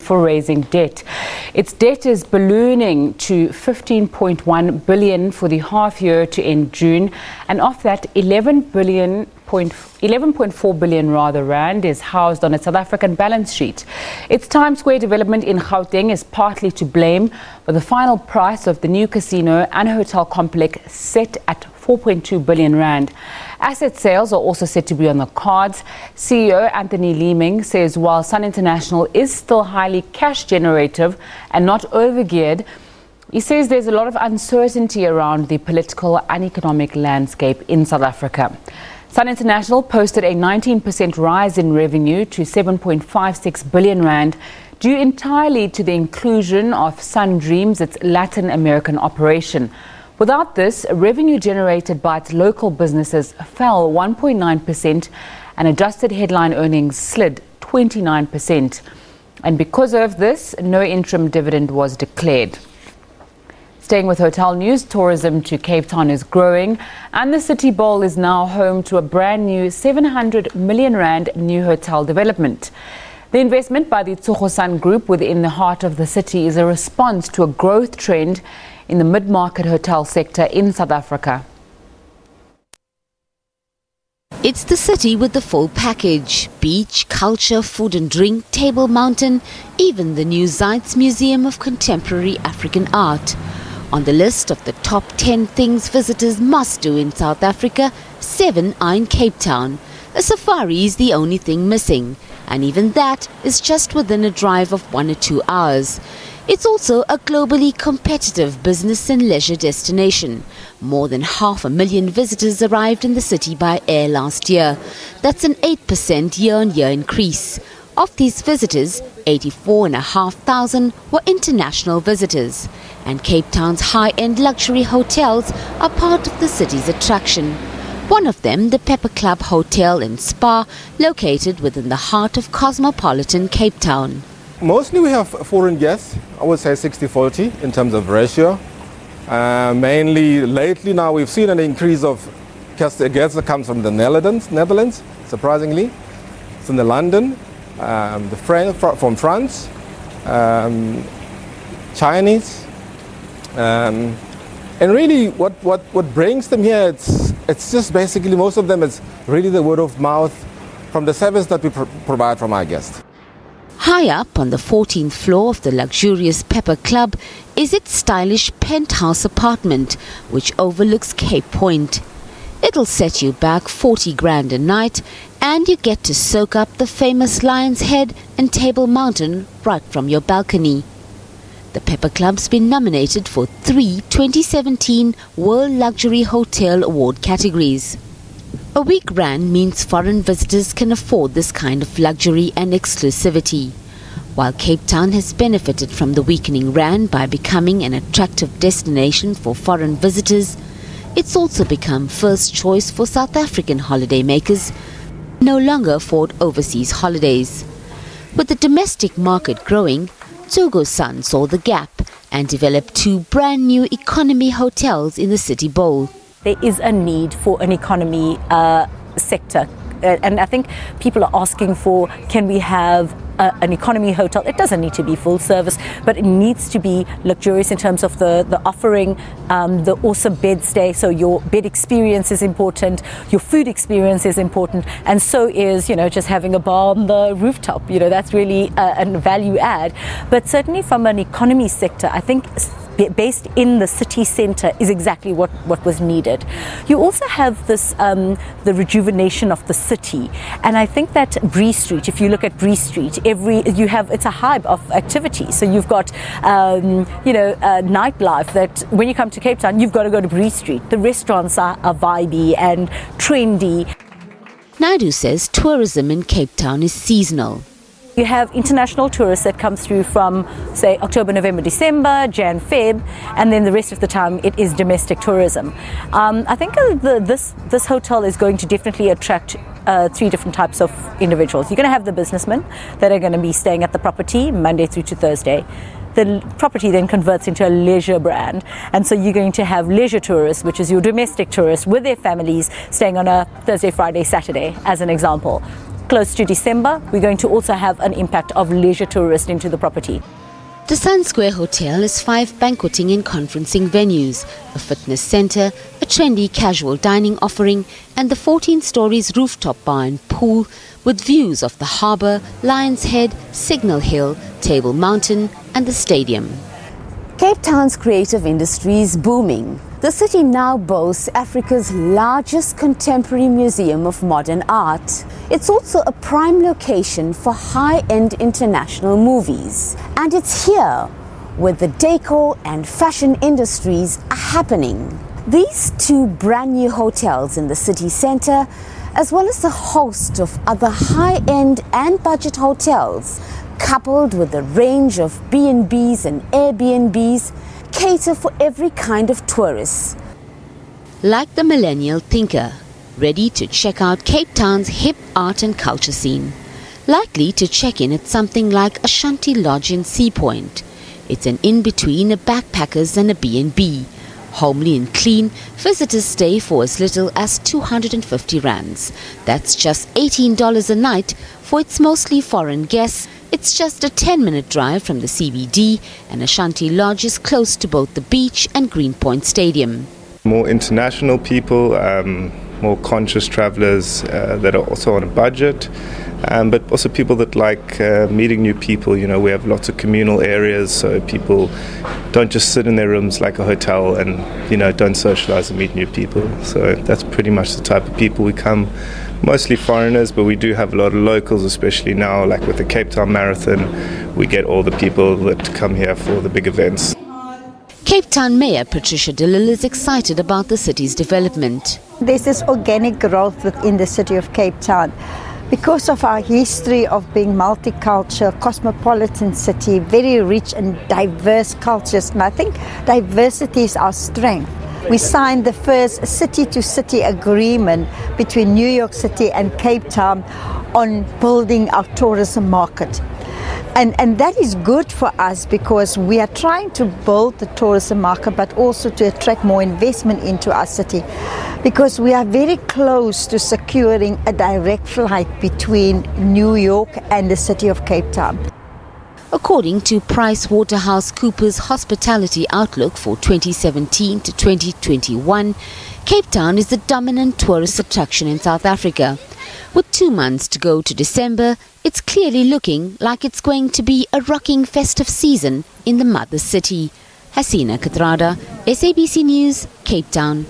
for raising debt. Its debt is ballooning to 15.1 billion for the half year to end June, and of that 11.4 billion rand is housed on its South African balance sheet. Its Times Square development in Gauteng is partly to blame, but the final price of the new casino and hotel complex set at 4.2 billion rand. Asset sales are also said to be on the cards. CEO Anthony Leeming says while Sun International is still highly cash generative and not overgeared, he says there's a lot of uncertainty around the political and economic landscape in South Africa. Sun International posted a 19% rise in revenue to 7.56 billion rand, due entirely to the inclusion of Sun Dreams, its Latin American operation. Without this, revenue generated by its local businesses fell 1.9% and adjusted headline earnings slid 29%. And because of this, no interim dividend was declared. Staying with hotel news, tourism to Cape Town is growing, and the City Bowl is now home to a brand new 700 million rand new hotel development. The investment by the Tsogo Sun group within the heart of the city is a response to a growth trend in the mid-market hotel sector in South Africa. It's the city with the full package: beach, culture, food and drink, Table Mountain, even the new Zeitz Museum of Contemporary African Art. On the list of the top 10 things visitors must do in South Africa, 7 are in Cape Town. A safari is the only thing missing, and even that is just within a drive of 1 or 2 hours. It's also a globally competitive business and leisure destination. More than 500,000 visitors arrived in the city by air last year. That's an 8% year-on-year increase. Of these visitors, 84,500 were international visitors. And Cape Town's high-end luxury hotels are part of the city's attraction. One of them, the Pepper Club Hotel and Spa, located within the heart of cosmopolitan Cape Town. Mostly we have foreign guests, I would say 60-40 in terms of ratio. Mainly lately now we've seen an increase of guests that comes from the Netherlands, surprisingly. It's in the London, from France, Chinese. And really what brings them here, it's just basically most of them it's really the word of mouth from the service that we provide from our guests. High up on the 14th floor of the luxurious Pepper Club is its stylish penthouse apartment, which overlooks Cape Point. It'll set you back 40 grand a night, and you get to soak up the famous Lion's Head and Table Mountain right from your balcony. The Pepper Club's been nominated for 3 2017 World Luxury Hotel Award categories. A weak rand means foreign visitors can afford this kind of luxury and exclusivity. While Cape Town has benefited from the weakening rand by becoming an attractive destination for foreign visitors, it's also become first choice for South African holidaymakers who no longer afford overseas holidays. With the domestic market growing, Tsogo Sun saw the gap and developed 2 brand new economy hotels in the City Bowl. There is a need for an economy sector, and I think people are asking for, can we have an economy hotel? It doesn't need to be full service, but it needs to be luxurious in terms of the offering, the awesome bed stay. So your bed experience is important, your food experience is important, and so is, just having a bar on the rooftop. That's really a value add. But certainly from an economy sector, I think based in the city centre is exactly what was needed. You also have this the rejuvenation of the city, and I think that Bree Street, if you look at Bree Street, it's a hive of activity. So you've got nightlife that when you come to Cape Town, you've got to go to Bree Street. The restaurants are vibey and trendy. Naidu says tourism in Cape Town is seasonal. You have international tourists that come through from, say, October, November, December, Jan, Feb, and then the rest of the time it is domestic tourism. I think this hotel is going to definitely attract 3 different types of individuals. You're going to have the businessmen that are going to be staying at the property Monday through to Thursday. The property then converts into a leisure brand, and so you're going to have leisure tourists, which is your domestic tourists with their families staying on a Thursday, Friday, Saturday, as an example. close to December, we're going to also have an impact of leisure tourists into the property. The Sun Square Hotel has 5 banqueting and conferencing venues, a fitness centre, a trendy casual dining offering and the 14 stories rooftop bar and pool with views of the harbour, Lion's Head, Signal Hill, Table Mountain and the stadium. Cape Town's creative industry is booming. The city now boasts Africa's largest contemporary museum of modern art. It's also a prime location for high-end international movies. And it's here where the decor and fashion industries are happening. These 2 brand new hotels in the city centre, as well as a host of other high-end and budget hotels, coupled with a range of B&Bs and Airbnbs, cater for every kind of tourist. Like the millennial thinker, ready to check out Cape Town's hip art and culture scene. Likely to check in at something like a Shanti Lodge in Sea Point. It's an in-between a backpackers and a B&B. Homely and clean, visitors stay for as little as 250 rands. That's just $18 a night for its mostly foreign guests. It's just a 10-minute drive from the CBD and Shanti Lodge is close to both the beach and Greenpoint Stadium. More international people, more conscious travellers that are also on a budget, but also people that like meeting new people. You know, we have lots of communal areas, so people don't just sit in their rooms like a hotel and, you know, don't socialise and meet new people. So that's pretty much the type of people we come. Mostly foreigners, but we do have a lot of locals, especially now, like with the Cape Town Marathon. We get all the people that come here for the big events. Cape Town Mayor Patricia de Lille is excited about the city's development. There's this organic growth within the city of Cape Town. Because of our history of being multicultural, cosmopolitan city, very rich and diverse cultures, and I think diversity is our strength. We signed the first city-to-city agreement between New York City and Cape Town on building our tourism market. And that is good for us because we are trying to build the tourism market but also to attract more investment into our city because we are very close to securing a direct flight between New York and the city of Cape Town. According to PricewaterhouseCoopers Hospitality Outlook for 2017 to 2021, Cape Town is the dominant tourist attraction in South Africa. With 2 months to go to December, it's clearly looking like it's going to be a rocking festive season in the mother city. Hasina Katrada, SABC News, Cape Town.